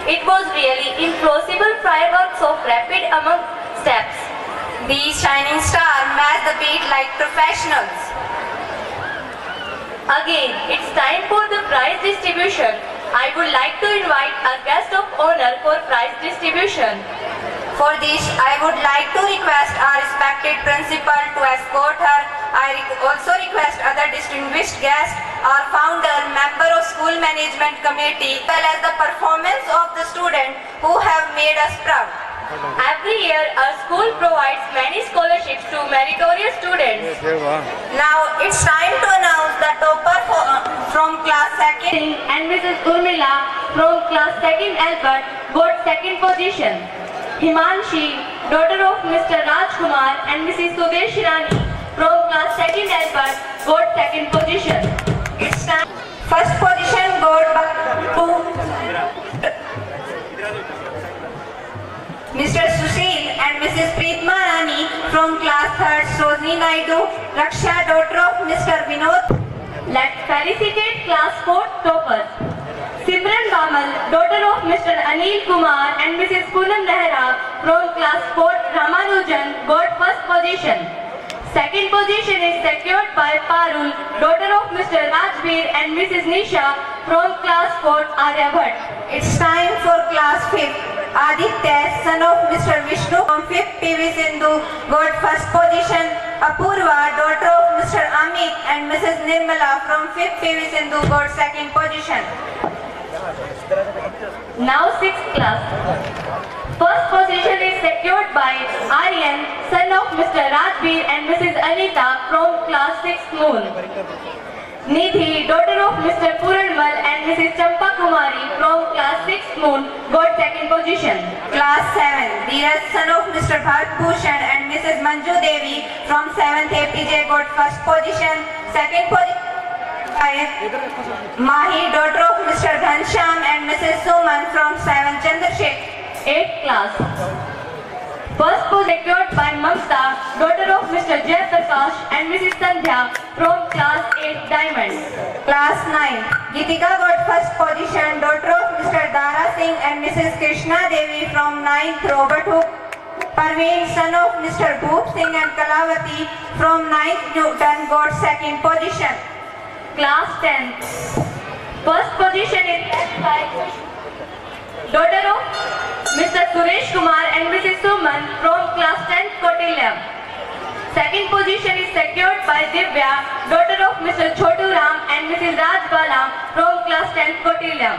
It was really impossible fireworks of rapid among steps. These shining stars match the beat like professionals. Again, it's time for the prize distribution. I would like to invite our guest of honor for prize distribution. For this, I would like to request our respected principal to escort her. I also request other distinguished guests, our founder, member of school management committee, as well as the performance of the students who have made us proud. Every year, our school provides many scholarships to meritorious students. Now, it's time to announce the topper from class 2nd. And Mrs. Urmila from class 2nd Albert got second position. Himanshi, daughter of Mr. Rajkumar and Mrs. Sudesh Rani from class 2nd Albert got second position. It's time. First position got to Mr. Sushil and Mrs. Preetma Rani from class 3rd Sojni Naidu, Raksha, daughter of Mr. Vinod. Let's felicitate class 4th toppers. Simran Bamal, daughter of Mr. Anil Kumar and Mrs. Poonam Nehra from class 4th Ramanujan got first position. Second position is secured by Parul, daughter of Mr. Rajbir and Mrs. Nisha from class 4th Aryabhat. It's time for class 5th. Aditya, son of Mr. Vishnu from 5th PV Sindhu, got first position. Apurva, daughter of Mr. Amit and Mrs. Nirmala from 5th PV Sindhu, got second position. Now 6th class. First position is secured by Aryan, son of Mr. Rajbir and Mrs. Anita from class 6th Moon. Nidhi, daughter of Mr. Puranmal and Mrs. Champa Kumari from class 6th Moon got second position. Class 7. Dheeraj, son of Mr. Bharat Bhushan and Mrs. Manju Devi from 7th APJ got first position. Second position Mahi, daughter of Mr. Ghansham and Mrs. Suman from 7th Chandrasekhar. 8th class. First position secured by Mamta, daughter of Mr. Jay Prakash and Mrs. Sandhya from class 8 Diamond. Class 9. Geetika got first position, daughter of Mr. Dara Singh and Mrs. Krishna Devi from 9th Robert Hook. Parveen, son of Mr. Bhoop Singh and Kalavati from 9th Newton got second position. Class 10. First position is held by daughter of Mr. Suresh Kumar and Mrs. Suman from class 10th Kotilyam. Second position is secured by Divya, daughter of Mr. Chotu Ram and Mrs. Raj Bala from class 10th Kotilyam.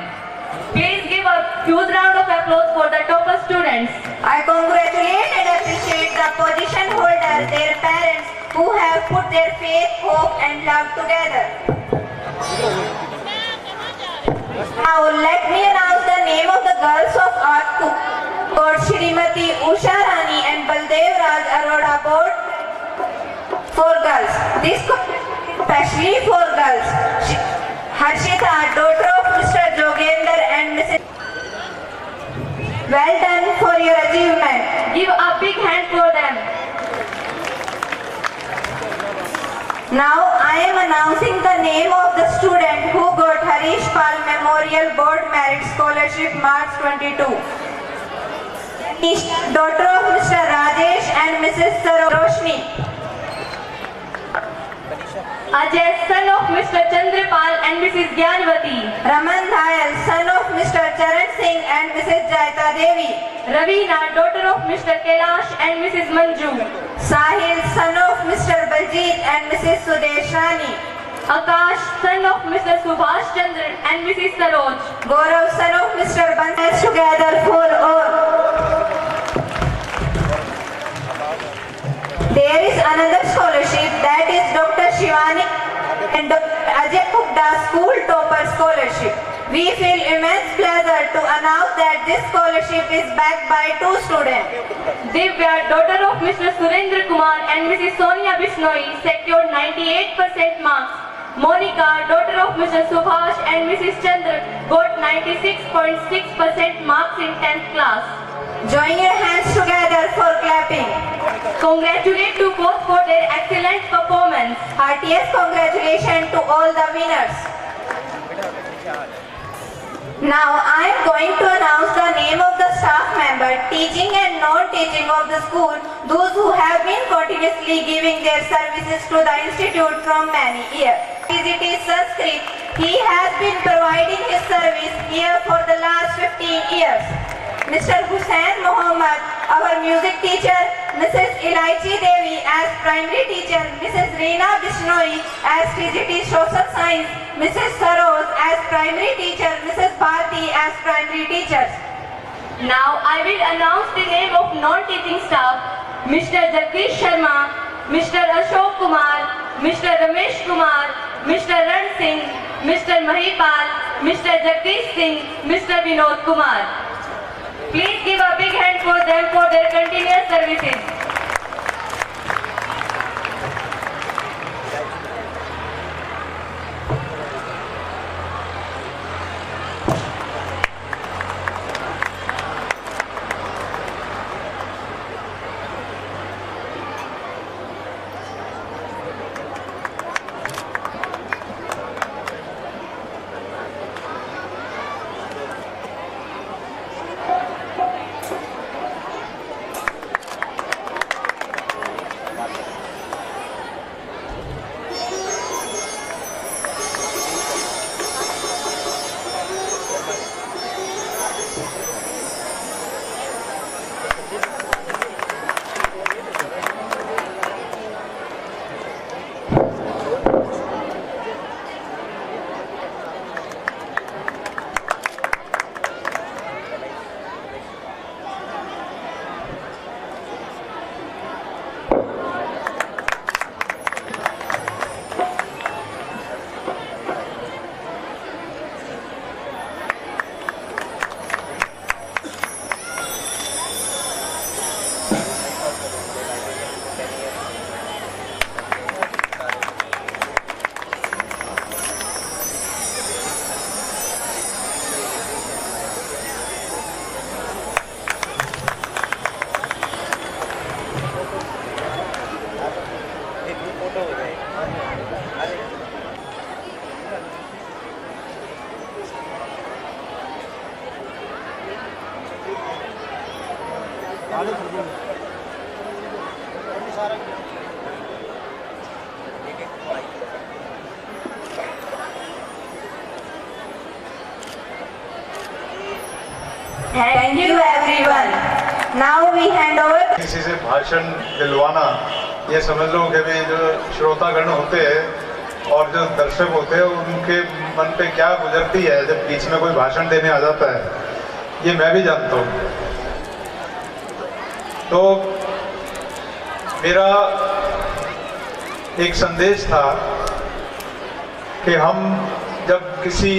Please give a huge round of applause for the topper students. I congratulate and appreciate the position holders, their parents who have put their faith, hope and love together. Now let me announce the name of the girls of art cook. Board Shrimati Usha Rani and Baldev Raj Arora Board for girls. This especially for girls. Harshita, daughter of Mr. Jogender and Mrs. Well done for your achievement. Give a big hand for them. Now I am announcing the name of the student who got Harish Pal Memorial Board Merit Scholarship March 22. Daughter of Mr. Rajesh and Mrs. Roshni. Ajay, son of Mr. Chandrapal and Mrs. Gyanvati. Raman Dhayal, son of Mr. Charan Singh and Mrs. Jaita Devi. Ravina, daughter of Mr. Kailash and Mrs. Manju. Sahil, son of Mr. Baljit and Mrs. Sudesh Rani. Akash, son of Mr. Subhash Chandra and Mrs. Saroj. Gaurav, son of Mr. Bansal, together for all. There is another scholarship, that is Dr. Shivani and Dr. Ajay Gupta School Topper Scholarship. We feel immense pleasure to announce that this scholarship is backed by two students. Divya, daughter of Mr. Surendra Kumar and Mrs. Sonia Bishnoi, secured 98% marks. Monica, daughter of Mr. Subhash and Mrs. Chandra, got 96.6% marks in 10th class. Join your hands together for clapping. Congratulate to both for their excellent performance. Heartiest congratulations to all the winners. Now I am going to announce the teaching and non-teaching of the school, those who have been continuously giving their services to the institute from many years. It is Sanskrit. He has been providing his service here for the last 15 years. Mr. Hussain Mohammed, our music teacher, Mrs. Ilaichi Devi as primary teacher, Mrs. Reena Bishnoi as TGT Social Science, Mrs. Saroj as primary teacher, Mrs. Bharti as primary teachers. Now I will announce the name of non-teaching staff: Mr. Jagdish Sharma, Mr. Ashok Kumar, Mr. Ramesh Kumar, Mr. Ran Singh, Mr. Mahipal, Mr. Jagdish Singh, Mr. Vinod Kumar. Please give a big hand for them for their continuous services. Thank you everyone. Now we hand over. किसी से भाषण दिलवाना, ये समझ लो कि भी जो श्रोतागण होते हैं और जो दर्शक होते हैं उनके मन पे क्या गुजरती है जब बीच में कोई भाषण देने आ जाता है, ये मैं भी जानता हूँ। तो मेरा एक संदेश था कि हम जब किसी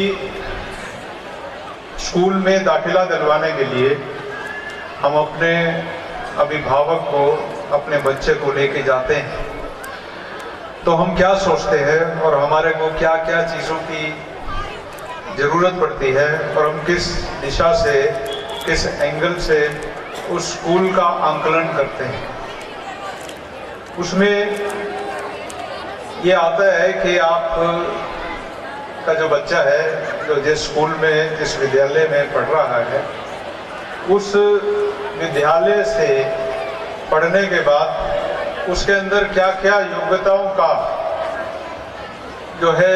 स्कूल में दाखिला दिलवाने के लिए हम अपने अभिभावक को, अपने बच्चे को लेके जाते हैं, तो हम क्या सोचते हैं और हमारे को क्या क्या चीज़ों की ज़रूरत पड़ती है और हम किस दिशा से, किस एंगल से उस स्कूल का आंकलन करते हैं। उसमें ये आता है कि आप का जो बच्चा है, जो जिस स्कूल में, जिस विद्यालय में पढ़ रहा है, उस विद्यालय से पढ़ने के बाद उसके अंदर क्या क्या योग्यताओं का जो है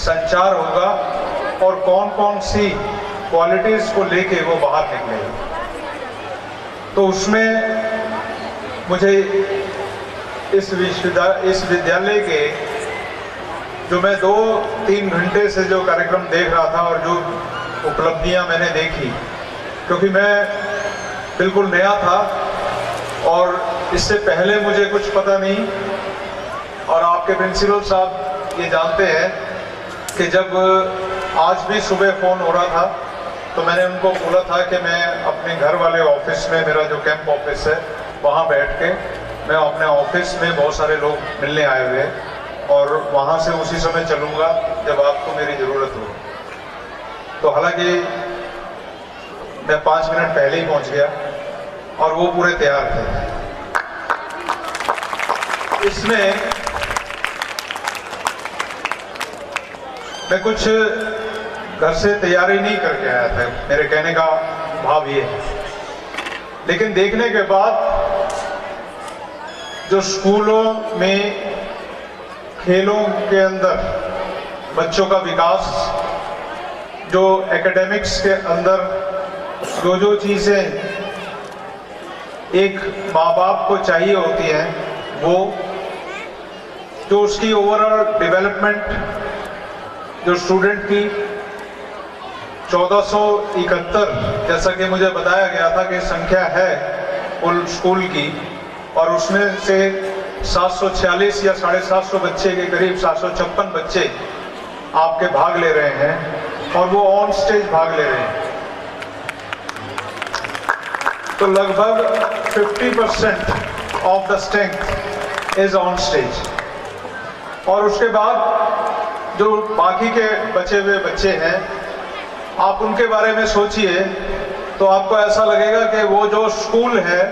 संचार होगा और कौन कौन सी क्वालिटीज़ को लेके वो बाहर निकलेगा। तो उसमें मुझे इस विद्यालय के जो मैं 2-3 घंटे से जो कार्यक्रम देख रहा था और जो उपलब्धियां मैंने देखी, क्योंकि मैं बिल्कुल नया था और इससे पहले मुझे कुछ पता नहीं, और आपके प्रिंसिपल साहब ये जानते हैं कि जब आज भी सुबह फ़ोन हो रहा था तो मैंने उनको बोला था कि मैं अपने घर वाले ऑफिस में, मेरा जो कैंप ऑफिस है वहाँ बैठ के मैं अपने ऑफिस में, बहुत सारे लोग मिलने आए हुए हैं और वहाँ से उसी समय चलूँगा जब आपको मेरी ज़रूरत हो। तो हालांकि मैं 5 मिनट पहले ही पहुँच गया और वो पूरे तैयार थे। इसमें मैं कुछ घर से तैयारी नहीं करके आया था। मेरे कहने का भाव ये है लेकिन देखने के बाद जो स्कूलों में खेलों के अंदर बच्चों का विकास, जो एकेडमिक्स के अंदर जो चीज़ें एक माँ बाप को चाहिए होती हैं, वो जो उसकी ओवरऑल डेवलपमेंट, जो स्टूडेंट की 1471 जैसा कि मुझे बताया गया था कि संख्या है कुल स्कूल की, और उसमें से 746 या 750 बच्चे के करीब 756 बच्चे आपके भाग ले रहे हैं और वो ऑन स्टेज भाग ले रहे हैं। तो लगभग 50% of the strength is on stage. और उसके बाद जो बाकी के बचे हुए बच्चे हैं, आप उनके बारे में सोचिए तो आपको ऐसा लगेगा कि वो जो स्कूल है,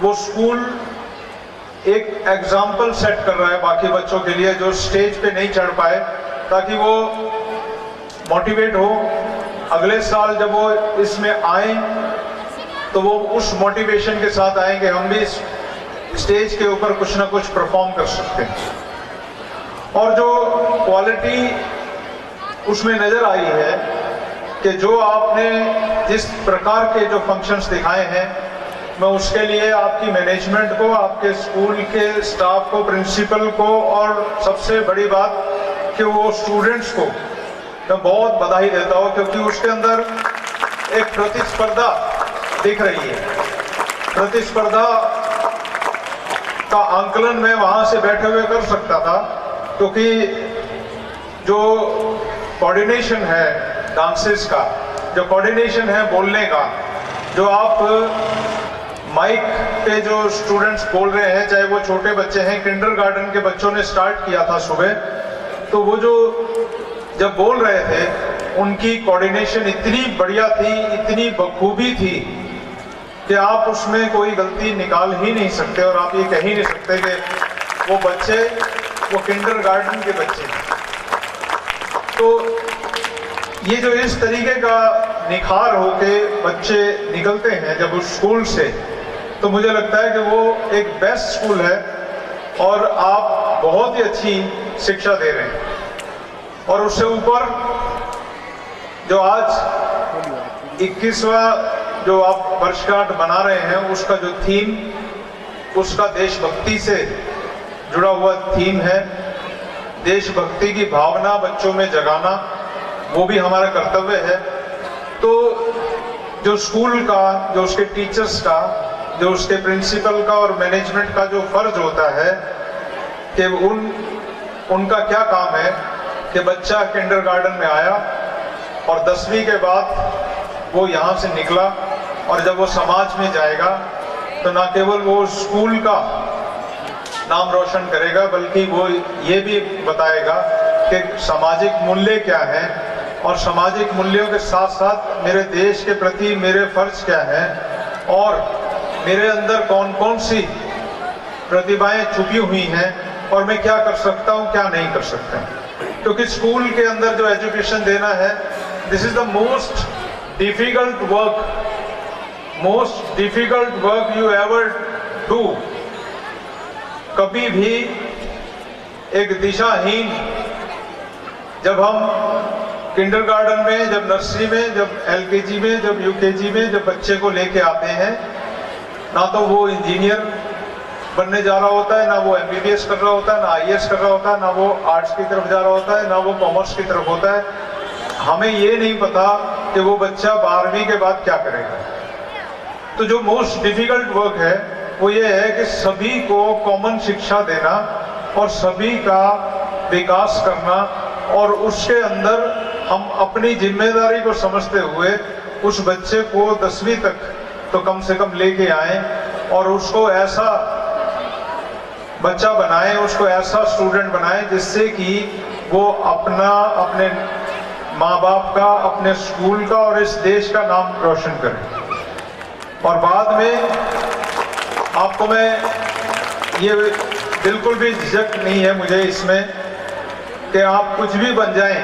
वो स्कूल एक एग्जाम्पल सेट कर रहा है बाकी बच्चों के लिए जो स्टेज पे नहीं चढ़ पाए, ताकि वो मोटिवेट हो। अगले साल जब वो इसमें आए तो वो उस मोटिवेशन के साथ आएंगे, हम भी स्टेज के ऊपर कुछ ना कुछ परफॉर्म कर सकते हैं। और जो क्वालिटी उसमें नज़र आई है कि जो आपने जिस प्रकार के जो फंक्शंस दिखाए हैं, मैं उसके लिए आपकी मैनेजमेंट को, आपके स्कूल के स्टाफ को, प्रिंसिपल को, और सबसे बड़ी बात कि वो स्टूडेंट्स को मैं बहुत बधाई देता हूँ, क्योंकि उसके अंदर एक प्रतिस्पर्धा दिख रही है। प्रतिस्पर्धा का आंकलन मैं वहाँ से बैठे हुए कर सकता था, क्योंकि जो कोऑर्डिनेशन है डांसेस का, जो कोऑर्डिनेशन है बोलने का, जो आप माइक पे जो स्टूडेंट्स बोल रहे हैं, चाहे वो छोटे बच्चे हैं, किंडरगार्टन के बच्चों ने स्टार्ट किया था सुबह, तो वो जो जब बोल रहे थे उनकी कोऑर्डिनेशन इतनी बढ़िया थी, इतनी बखूबी थी कि आप उसमें कोई गलती निकाल ही नहीं सकते, और आप ये कह ही नहीं सकते कि वो बच्चे वो किंडरगार्टन के बच्चे हैं। तो ये जो इस तरीके का निखार होके बच्चे निकलते हैं जब उस स्कूल से, तो मुझे लगता है कि वो एक बेस्ट स्कूल है और आप बहुत ही अच्छी शिक्षा दे रहे हैं। और उससे ऊपर जो आज 21वां जो आप वर्षगांठ मना रहे हैं, उसका जो थीम, उसका देशभक्ति से जुड़ा हुआ थीम है। देशभक्ति की भावना बच्चों में जगाना, वो भी हमारा कर्तव्य है। तो जो स्कूल का, जो उसके टीचर्स का, जो उसके प्रिंसिपल का और मैनेजमेंट का जो फर्ज होता है कि उनका क्या काम है कि बच्चा किंडरगार्टन में आया और 10वीं के बाद वो यहाँ से निकला, और जब वो समाज में जाएगा तो ना केवल वो स्कूल का नाम रोशन करेगा, बल्कि वो ये भी बताएगा कि सामाजिक मूल्य क्या है, और सामाजिक मूल्यों के साथ साथ मेरे देश के प्रति मेरे फर्ज क्या हैं, और मेरे अंदर कौन कौन सी प्रतिभाएं छुपी हुई हैं, और मैं क्या कर सकता हूं, क्या नहीं कर सकता। क्योंकि स्कूल के अंदर जो एजुकेशन देना है, this is the most difficult work you ever do. कभी भी एक दिशाहीन, जब हम किंडरगार्टन में, जब नर्सरी में, जब एलकेजी में, जब यूकेजी में जब बच्चे को लेके आते हैं, ना तो वो इंजीनियर बनने जा रहा होता है, ना वो एमबीबीएस कर रहा होता है, ना आईएएस कर रहा होता है, ना वो आर्ट्स की तरफ जा रहा होता है, ना वो कॉमर्स की तरफ होता है। हमें ये नहीं पता कि वो बच्चा 12वीं के बाद क्या करेगा। तो जो मोस्ट डिफिकल्ट वर्क है वो ये है कि सभी को कॉमन शिक्षा देना और सभी का विकास करना, और उसके अंदर हम अपनी जिम्मेदारी को समझते हुए उस बच्चे को 10वीं तक तो कम से कम लेके आए, और उसको ऐसा बच्चा बनाए, उसको ऐसा स्टूडेंट बनाए जिससे कि वो अपने माँ बाप का, अपने स्कूल का और इस देश का नाम रोशन करे। और बाद में आपको मैं ये बिल्कुल भी झिझक नहीं है मुझे इसमें कि आप कुछ भी बन जाएं,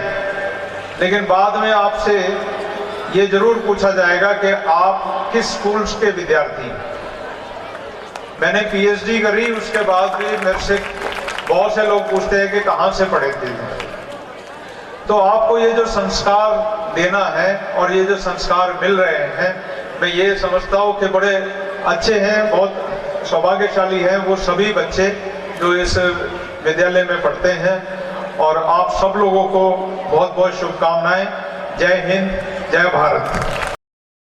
लेकिन बाद में आपसे ये जरूर पूछा जाएगा कि आप किस स्कूल के विद्यार्थी हैं। मैंने पीएचडी करी, उसके बाद भी मेरे से बहुत से लोग पूछते हैं कि कहाँ से पढ़े थे। तो आपको ये जो संस्कार देना है और ये जो संस्कार मिल रहे हैं, मैं ये समझता हूँ कि बड़े अच्छे हैं, बहुत सौभाग्यशाली हैं वो सभी बच्चे जो इस विद्यालय में पढ़ते हैं। और आप सब लोगों को बहुत बहुत शुभकामनाएं। जय हिंद, जय भारत।